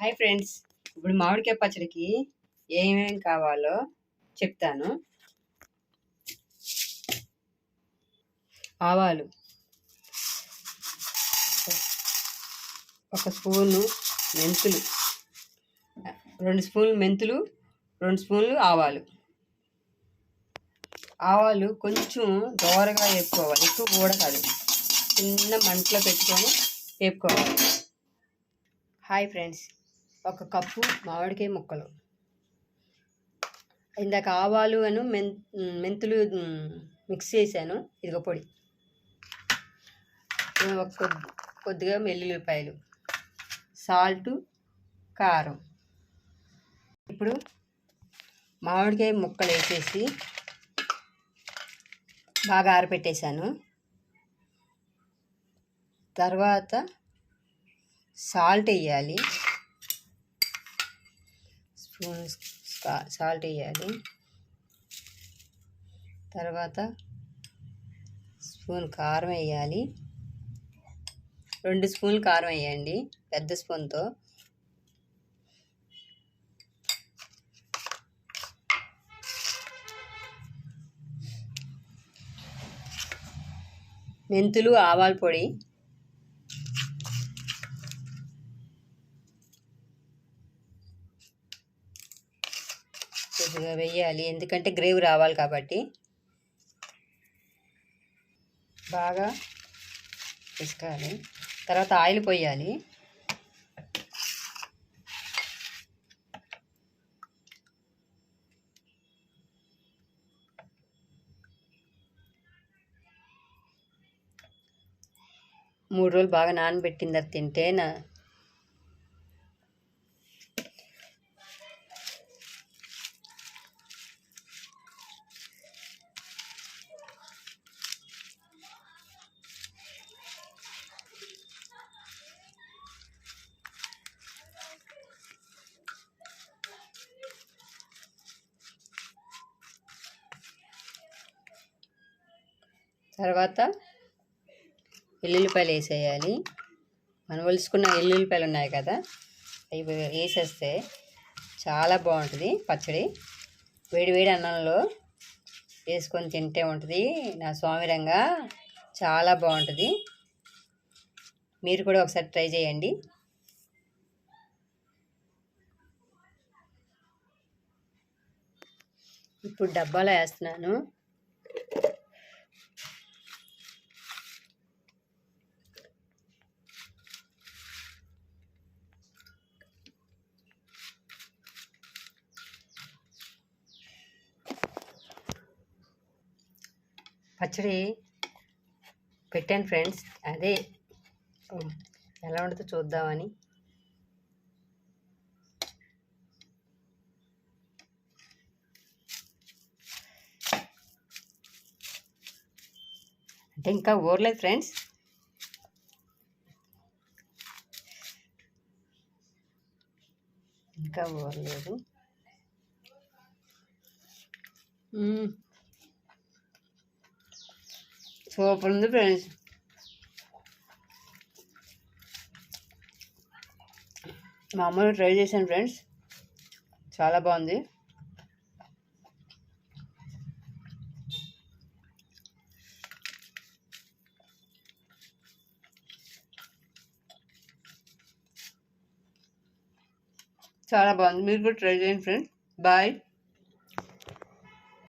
Hi friends, ఇప్పుడు మామిడికాయ పచ్చడికి ఏమేమి కావాలో చెప్తాను. ఆవాలు 1 స్పూను, మెంతులు 2 స్పూన్లు, మెంతులు 2 స్పూన్లు, ఆవాలు కొంచెం దోరగా వేపుకోవాలి, ఎక్కువ కూడా కాదు, చిన్న మంటలో పెట్టుకొని వేపుకోవాలి. హాయ్ ఫ్రెండ్స్, 1 కప్పు మామిడికాయ ముక్కలు, ఇందాక ఆవాలు మెంతులు మిక్స్ చేశాను, ఇదిగో పొడి, కొద్దిగా వెల్లుల్లిపాయలు, సాల్టు, కారం. ఇప్పుడు మామిడికాయ ముక్కలు వేసేసి బాగా ఆరబెట్టేశాను. తర్వాత సాల్ట్ వేయాలి, స్పూన్ సాల్ట్ వేయాలి. తర్వాత స్పూన్ కారం వేయాలి, 2 స్పూన్లు కారం వేయండి పెద్ద స్పూన్తో. మెంతులు, ఆవాల పొడి, కొద్దిగా వేయాలి, ఎందుకంటే గ్రేవీ రావాలి కాబట్టి. బాగా పిసకాలి. తర్వాత ఆయిల్ పోయాలి. మూడు రోజులు బాగా నానబెట్టిన తర్వాత తింటేనా తర్వాత వెల్లుల్లిపాయలు వేసేయాలి. మనం ఒలుసుకున్న వెల్లుల్లిపాయలు ఉన్నాయి కదా, అవి వేసేస్తే చాలా బాగుంటుంది పచ్చడి. వేడి అన్నంలో వేసుకొని తింటే ఉంటుంది నా స్వామిరంగా, చాలా బాగుంటుంది. మీరు కూడా ఒకసారి ట్రై చేయండి. ఇప్పుడు డబ్బాలో వేస్తున్నాను. పచ్చడి పెట్టాను ఫ్రెండ్స్, అదే ఎలా ఉంటుందో చూద్దామని. అంటే ఇంకా ఊరలేదు ఫ్రెండ్స్, ఇంకా ఊరలేదు. సూపర్ ఉంది ఫ్రెండ్స్. మా అమ్మని ట్రై చేశాను ఫ్రెండ్స్, చాలా బాగుంది. చాలా బాగుంది, మీరు కూడా ట్రై చేయండి ఫ్రెండ్స్. బాయ్.